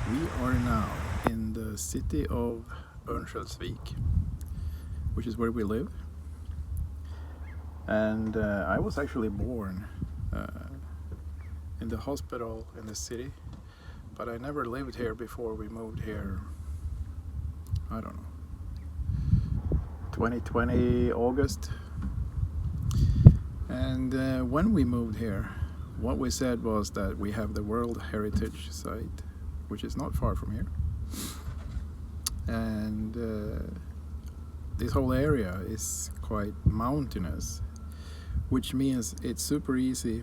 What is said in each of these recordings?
We are now in the city of Örnsköldsvik, which is where we live. And I was actually born in the hospital in the city, but I never lived here before we moved here. I don't know, 2020 August. And when we moved here, what we said was that we have the World Heritage Site, which is not far from here. And this whole area is quite mountainous, which means it's super easy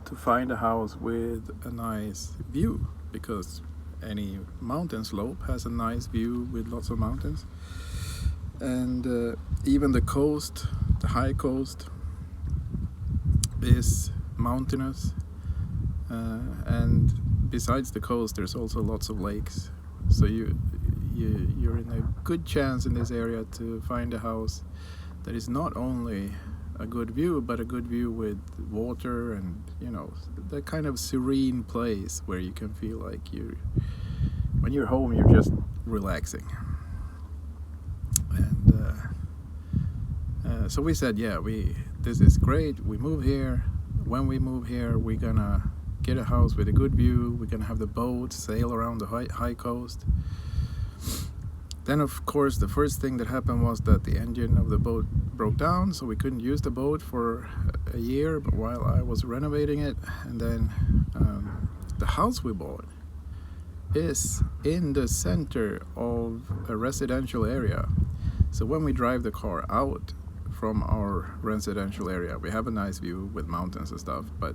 to find a house with a nice view, because any mountain slope has a nice view with lots of mountains. And even the coast, the high coast, is mountainous, and besides the coast there's also lots of lakes, so you're in a good chance in this area to find a house that is not only a good view, but a good view with water, and that kind of serene place where you can feel like when you're home you're just relaxing. And so we said, this is great, we move here. When we move here, we're gonna get a house with a good view. We're gonna have the boat sail around the high coast. Then of course the first thing that happened was that the engine of the boat broke down, so we couldn't use the boat for a year, but while I was renovating it. And then the house we bought is in the center of a residential area. So when we drive the car out from our residential area, we have a nice view with mountains and stuff, but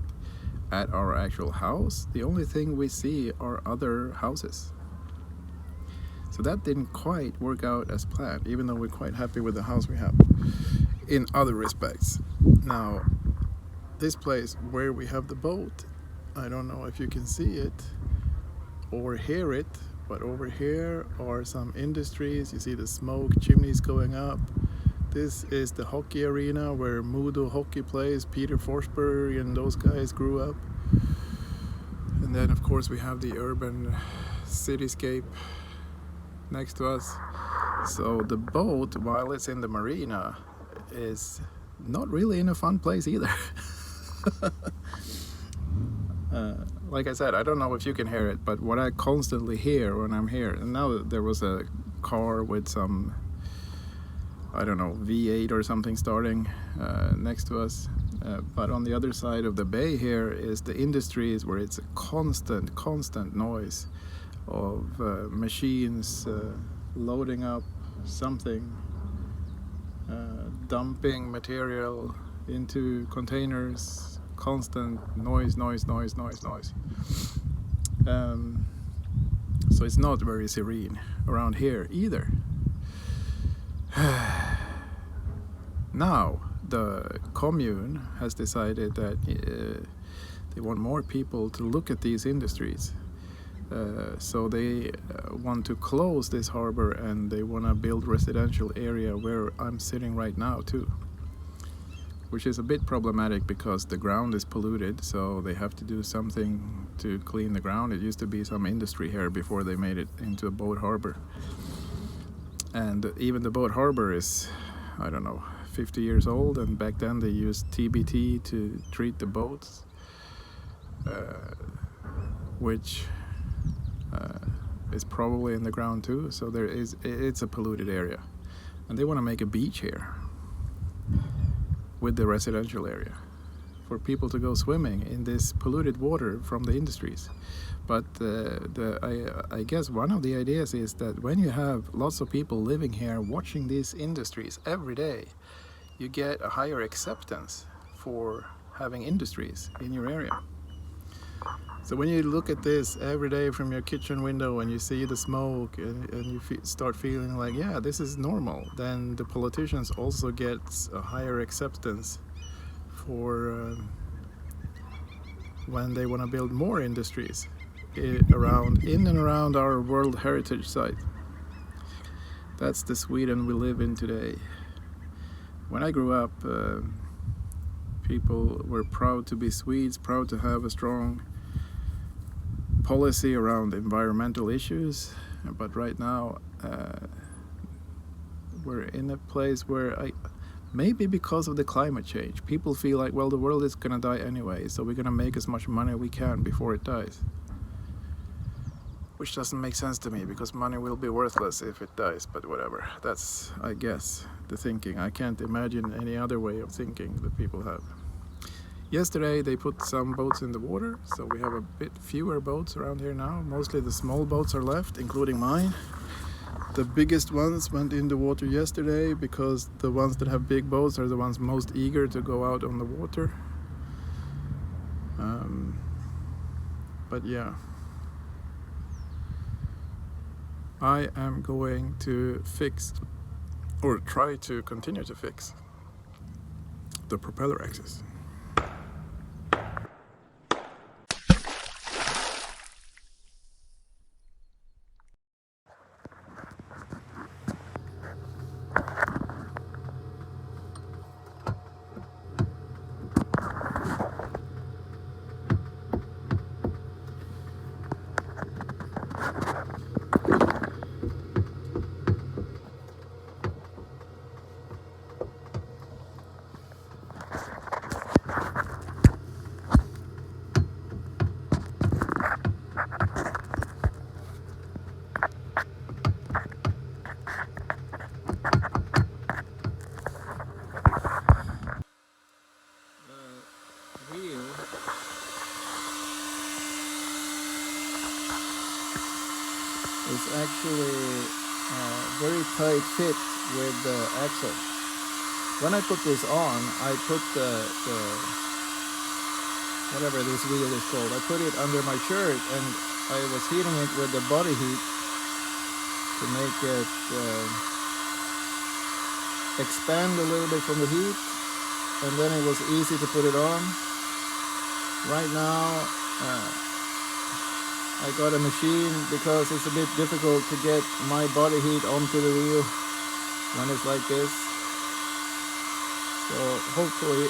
at our actual house, the only thing we see are other houses. So that didn't quite work out as planned, even though we're quite happy with the house we have in other respects. Now, this place where we have the boat, I don't know if you can see it or hear it, but over here are some industries. You see the smoke chimneys going up. This is the hockey arena where Modo Hockey plays. Peter Forsberg and those guys grew up. And then of course we have the urban cityscape next to us. So the boat, while it's in the marina, is not really in a fun place either. Like I said, I don't know if you can hear it, but what I constantly hear when I'm here, and now there was a car with some, I don't know, V8 or something starting next to us. But on the other side of the bay here is the industries, where it's a constant noise of machines loading up something, dumping material into containers. Constant noise. So it's not very serene around here either. Now the commune has decided that they want more people to look at these industries, so they want to close this harbor, and they want to build residential area where I'm sitting right now too, which is a bit problematic because the ground is polluted, so they have to do something to clean the ground. It used to be some industry here before they made it into a boat harbor. And even the boat harbor is, I don't know, 50 years old, and back then they used TBT to treat the boats, which is probably in the ground too. So it's a polluted area, and they want to make a beach here with the residential area for people to go swimming in this polluted water from the industries. But I guess one of the ideas is that when you have lots of people living here watching these industries every day, you get a higher acceptance for having industries in your area. So when you look at this every day from your kitchen window and you see the smoke, and you start feeling like, yeah, this is normal, then the politicians also get a higher acceptance for when they want to build more industries in and around our World Heritage Site. That's the Sweden we live in today. When I grew up, people were proud to be Swedes, proud to have a strong policy around environmental issues, but right now we're in a place where maybe because of the climate change, people feel like, well, the world is gonna die anyway, so we're gonna make as much money we can before it dies. Which doesn't make sense to me, because money will be worthless if it dies, but whatever. That's, I guess, the thinking. I can't imagine any other way of thinking that people have. Yesterday they put some boats in the water, so we have a bit fewer boats around here now. Mostly the small boats are left, including mine. The biggest ones went in the water yesterday because the ones that have big boats are the ones most eager to go out on the water. But yeah, I am going to fix, or try to continue to fix, the propeller axis. It's actually a very tight fit with the axle. When I put this on, I put the whatever this wheel is called, I put it under my shirt, and I was heating it with the body heat to make it expand a little bit from the heat, and then it was easy to put it on. Right now I got a machine because it's a bit difficult to get my body heat onto the wheel when it's like this. So hopefully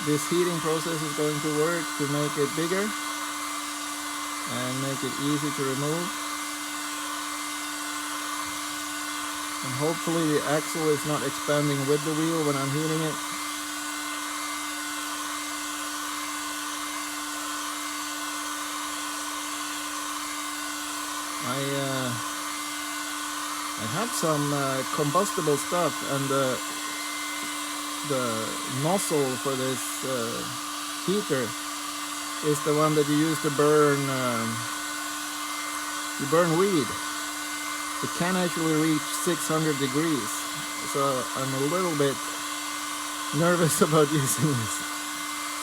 this heating process is going to work to make it bigger and make it easy to remove. And hopefully the axle is not expanding with the wheel when I'm heating it. I have some combustible stuff, and the nozzle for this heater is the one that you use to burn weed. It can actually reach 600 degrees, so I'm a little bit nervous about using this.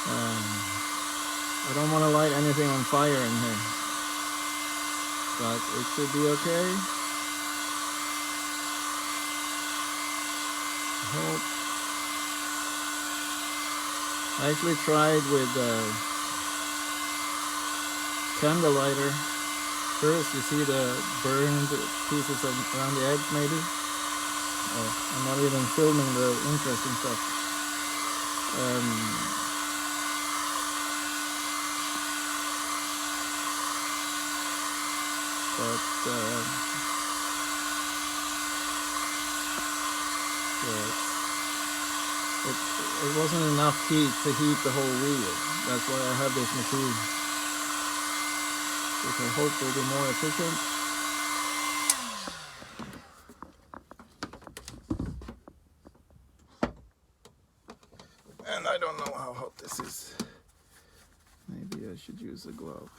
I don't want to light anything on fire in here, but it should be okay. Hope. I actually tried with candle lighter. First, you see the burned pieces around the edge, maybe. Oh, I'm not even filming the interesting stuff. It wasn't enough heat to heat the whole wheel. That's why I have this machine, which I hope will be more efficient. And I don't know how hot this is. Maybe I should use a glove.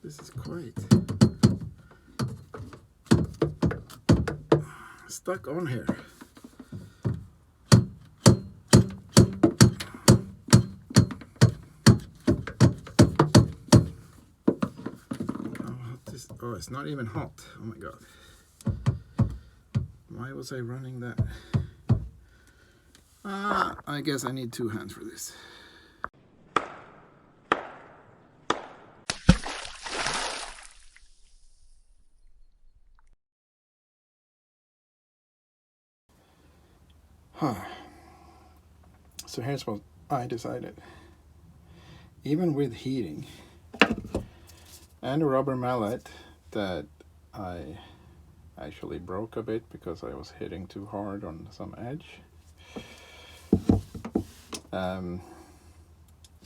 This is quite stuck on here. Oh, it's not even hot. Oh my god. Why was I running that? I guess I need 2 hands for this. So here's what I decided. Even with heating and a rubber mallet that I actually broke a bit because I was hitting too hard on some edge,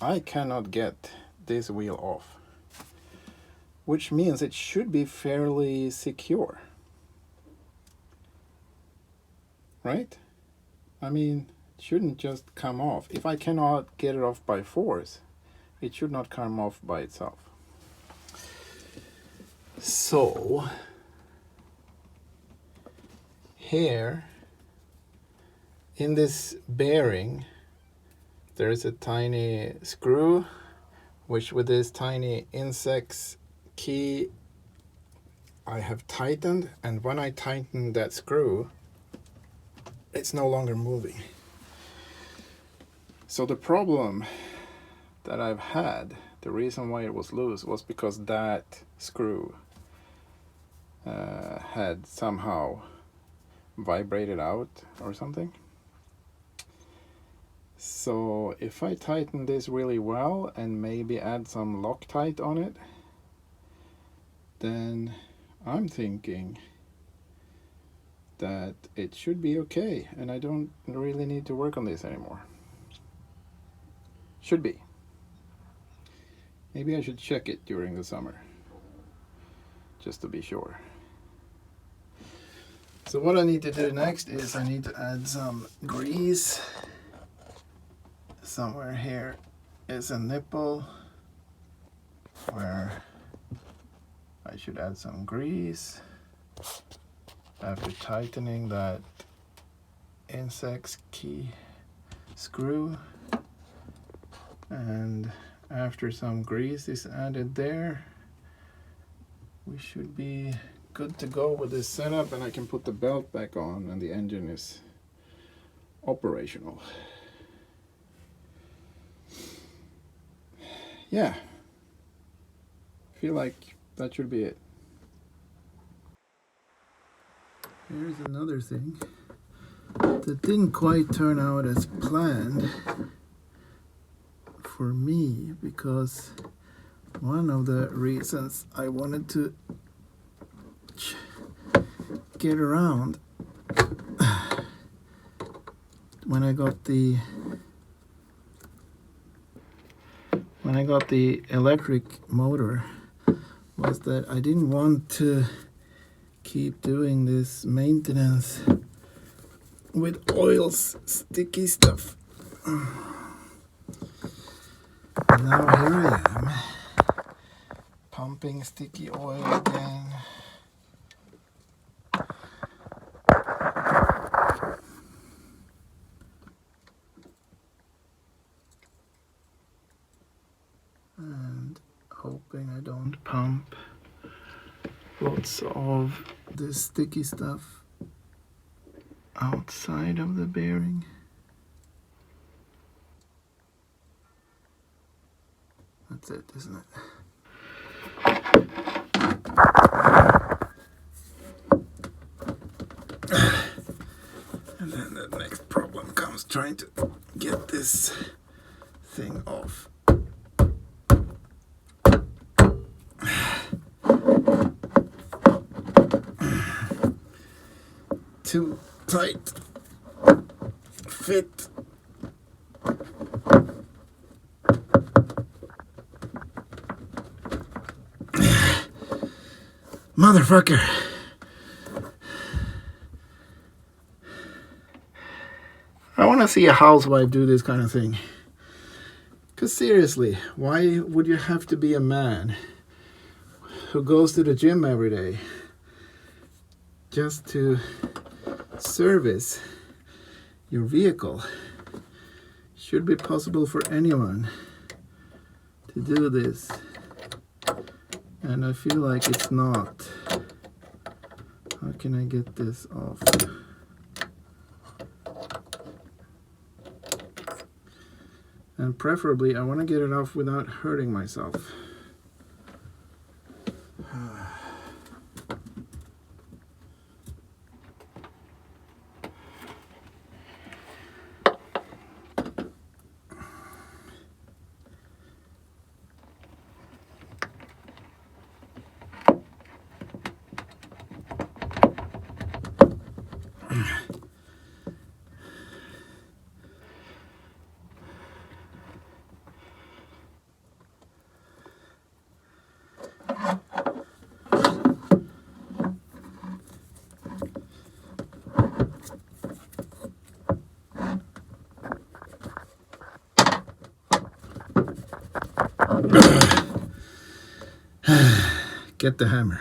I cannot get this wheel off, which means it should be fairly secure, right? I mean, it shouldn't just come off. If I cannot get it off by force, it should not come off by itself. So here in this bearing there is a tiny screw, which with this tiny insect's key I have tightened, and when I tighten that screw, it's no longer moving. So the problem that I've had, the reason why it was loose, was because that screw had somehow vibrated out or something. So if I tighten this really well and maybe add some Loctite on it, then I'm thinking that it should be okay and I don't really need to work on this anymore. Should be. Maybe I should check it during the summer, just to be sure. So what I need to do next is I need to add some grease. Somewhere here is a nipple where I should add some grease after tightening that insect's key screw, and after some grease is added there, we should be good to go with this setup, and I can put the belt back on and the engine is operational. Yeah, feel like that should be it. Here's another thing that didn't quite turn out as planned for me, because one of the reasons I wanted to get around when I got the electric motor was that I didn't want to keep doing this maintenance with oil's sticky stuff. Now here I am, pumping sticky oil again. And hoping I don't pump lots of this sticky stuff outside of the bearing. That's it, isn't it? And then the next problem comes trying to get this thing off. Too tight fit. Motherfucker. I want to see a housewife do this kind of thing. Because seriously, why would you have to be a man who goes to the gym every day just to service your vehicle? Should be possible for anyone to do this, and I feel like it's not. How can I get this off? And preferably I want to get it off without hurting myself. Get the hammer.